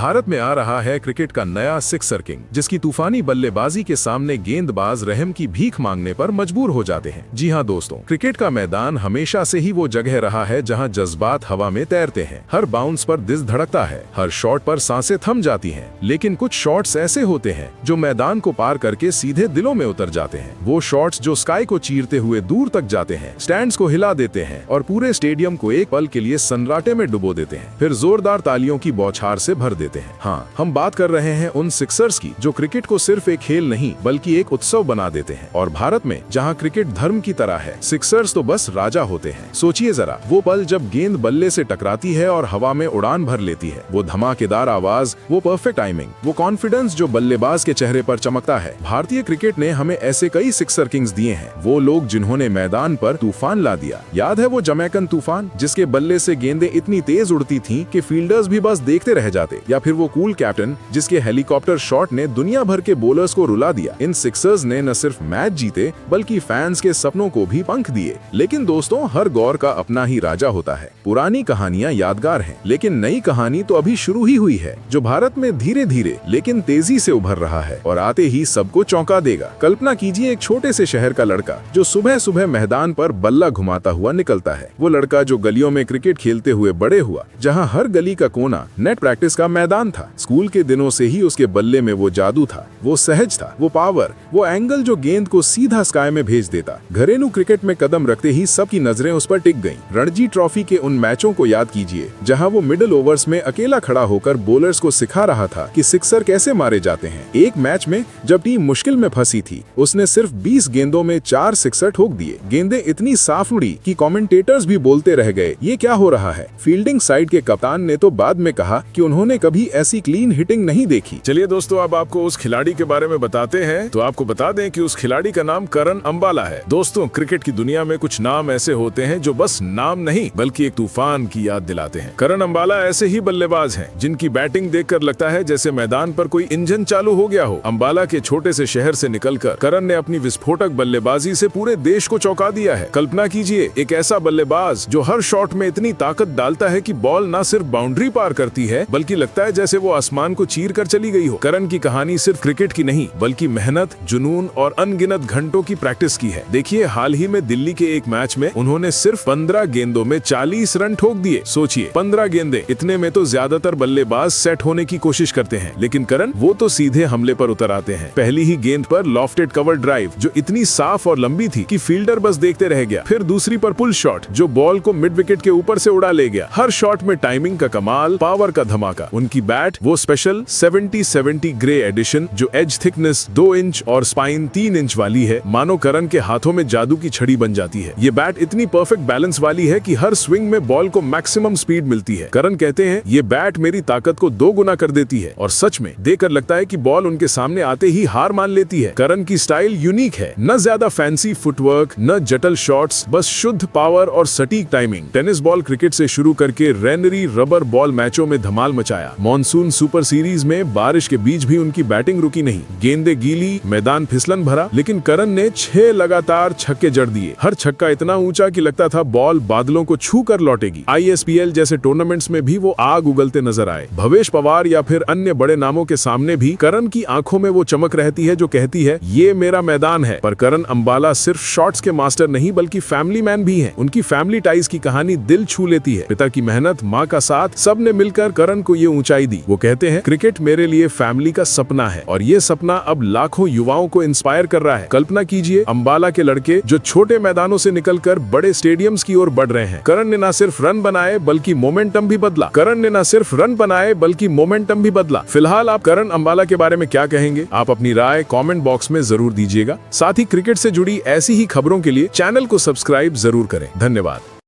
भारत में आ रहा है क्रिकेट का नया सिक्सर किंग, जिसकी तूफानी बल्लेबाजी के सामने गेंदबाज रहम की भीख मांगने पर मजबूर हो जाते हैं। जी हां दोस्तों, क्रिकेट का मैदान हमेशा से ही वो जगह रहा है जहां जज्बात हवा में तैरते हैं। हर बाउंस पर दिल धड़कता है, हर शॉट पर सांसें थम जाती हैं। लेकिन कुछ शॉट्स ऐसे होते हैं जो मैदान को पार करके सीधे दिलों में उतर जाते हैं। वो शॉट्स जो स्काई को चीरते हुए दूर तक जाते हैं, स्टैंड्स को हिला देते हैं और पूरे स्टेडियम को एक पल के लिए सन्नाटे में डुबो देते हैं, फिर जोरदार तालियों की बौछार से भर देते हैं। हाँ, हम बात कर रहे हैं उन सिक्सर्स की जो क्रिकेट को सिर्फ एक खेल नहीं बल्कि एक उत्सव बना देते हैं। और भारत में जहां क्रिकेट धर्म की तरह है, सिक्सर्स तो बस राजा होते हैं। सोचिए जरा, वो पल जब गेंद बल्ले से टकराती है और हवा में उड़ान भर लेती है, वो धमाकेदार आवाज, वो परफेक्ट टाइमिंग, वो कॉन्फिडेंस जो बल्लेबाज के चेहरे पर चमकता है। भारतीय क्रिकेट ने हमें ऐसे कई सिक्सर किंग्स दिए हैं, वो लोग जिन्होंने मैदान पर तूफान ला दिया। याद है वो जमैकन तूफान, जिसके बल्ले से गेंदें इतनी तेज उड़ती थीं कि फील्डर्स भी बस देखते रह जाते, या फिर वो कूल कैप्टन जिसके हेलीकॉप्टर शॉट ने दुनिया भर के बॉलर्स को रुला दिया। इन सिक्सर्स ने न सिर्फ मैच जीते बल्कि फैंस के सपनों को भी पंख दिए। लेकिन दोस्तों, हर दौर का अपना ही राजा होता है। पुरानी कहानियां यादगार हैं, लेकिन नई कहानी तो अभी शुरू ही हुई है, जो भारत में धीरे धीरे लेकिन तेजी से उभर रहा है और आते ही सबको चौंका देगा। कल्पना कीजिए एक छोटे से शहर का लड़का जो सुबह सुबह मैदान पर बल्ला घुमाता हुआ निकलता है। वो लड़का जो गलियों में क्रिकेट खेलते हुए बड़े हुआ, जहाँ हर गली का कोना नेट प्रैक्टिस का मैदान था। स्कूल के दिनों से ही उसके बल्ले में वो जादू था, वो सहज था, वो पावर, वो एंगल जो गेंद को सीधा स्काई में भेज देता। घरेलू क्रिकेट में कदम रखते ही सबकी नजरें उस पर टिक गईं। रणजी ट्रॉफी के उन मैचों को याद कीजिए जहां वो मिडिल ओवर्स में अकेला खड़ा होकर बॉलर्स को सिखा रहा था कि सिक्सर कैसे मारे जाते हैं। एक मैच में जब टीम मुश्किल में फंसी थी, उसने सिर्फ 20 गेंदों में 4 सिक्सर ठोक दिए। गेंदें इतनी साफ उड़ी कि कमेंटेटर्स भी बोलते रह गए, ये क्या हो रहा है। फील्डिंग साइड के कप्तान ने तो बाद में कहा कि उन्होंने कभी ऐसी क्लीन हिटिंग नहीं देखी। चलिए दोस्तों, अब आपको उस खिलाड़ी के बारे में बताते हैं। तो आपको बता दें कि उस खिलाड़ी का नाम करण अंबाला है। दोस्तों, क्रिकेट की दुनिया में कुछ नाम ऐसे होते हैं जो बस नाम नहीं बल्कि एक तूफान की याद दिलाते हैं। करण अंबाला ऐसे ही बल्लेबाज हैं जिनकी बैटिंग देखकर लगता है जैसे मैदान पर कोई इंजन चालू हो गया हो। अंबाला के छोटे से शहर से निकलकर करण ने अपनी विस्फोटक बल्लेबाजी से पूरे देश को चौंका दिया है। कल्पना कीजिए एक ऐसा बल्लेबाज जो हर शॉट में इतनी ताकत डालता है कि बॉल न सिर्फ बाउंड्री पार करती है बल्कि लगता है जैसे वो आसमान को चीर कर चली गई हो। करण की कहानी सिर्फ क्रिकेट की नहीं बल्कि मेहनत, जुनून और अनगिनत घंटों की प्रैक्टिस की है। देखिए, हाल ही में दिल्ली के एक मैच में उन्होंने सिर्फ 15 गेंदों में 40 रन ठोक दिए। सोचिए, 15 गेंदें, इतने में तो ज्यादातर बल्लेबाज सेट होने की कोशिश करते हैं, लेकिन करण वो तो सीधे हमले पर उतर आते हैं। पहली ही गेंद पर लॉफ्टेड कवर ड्राइव जो इतनी साफ और लंबी थी कि फील्डर बस देखते रह गया। फिर दूसरी पर पुल शॉट जो बॉल को मिड विकेट के ऊपर से उड़ा ले गया। हर शॉट में टाइमिंग का कमाल, पावर का धमाका। उनकी बैट वो स्पेशल 70-70 ग्रे एडिशन जो एज थिकनेस 2 इंच और स्पाइन 3 इंच वाली है, मानो करण के हाथों में जादू की छड़ी बन जाती है। ये बैट इतनी परफेक्ट बैलेंस वाली है कि हर स्विंग में बॉल को मैक्सिमम स्पीड मिलती है। करण कहते हैं ये बैट मेरी ताकत को 2 गुना कर देती है, और सच में देखकर लगता है कि बॉल उनके सामने आते ही हार मान लेती है। करण की स्टाइल यूनिक है, न ज्यादा फैंसी फुटवर्क, न जटिल शॉट्स, बस शुद्ध पावर और सटीक टाइमिंग। टेनिस बॉल क्रिकेट से शुरू करके रेनरी रबर बॉल मैचों में धमाल मचाया। मॉनसून सुपर सीरीज में बारिश के बीच भी उनकी बैटिंग रुकी नहीं। गेंदें गीली, मैदान फिसलन भरा, लेकिन करण ने 6 लगातार छक्के जड़ दिए। हर छक्का इतना ऊंचा कि लगता था बॉल बादलों को छू कर लौटेगी। ISPL जैसे टूर्नामेंट्स में भी वो आग उगलते नजर आए। भवेश पवार या फिर अन्य बड़े नामों के सामने भी करण की आंखों में वो चमक रहती है जो कहती है ये मेरा मैदान है। पर करण अंबाला सिर्फ शॉट्स के मास्टर नहीं बल्कि फैमिली मैन भी हैं। उनकी फैमिली टाइज की कहानी दिल छू लेती है। पिता की मेहनत, माँ का साथ, सब ने मिलकर करण को ये ऊंचाई दी। वो कहते हैं क्रिकेट मेरे लिए फैमिली का सपना है, और ये सपना अब लाखों युवाओं को इंस्पायर कर रहा है। कल्पना कीजिए अंबाला के लड़के जो छोटे मैदानों से निकलकर बड़े स्टेडियम्स की ओर बढ़ रहे हैं। करण ने न सिर्फ रन बनाए बल्कि मोमेंटम भी बदला। फिलहाल आप करण अंबाला के बारे में क्या कहेंगे? आप अपनी राय कमेंट बॉक्स में जरूर दीजिएगा। साथ ही क्रिकेट से जुड़ी ऐसी ही खबरों के लिए चैनल को सब्सक्राइब जरूर करें। धन्यवाद।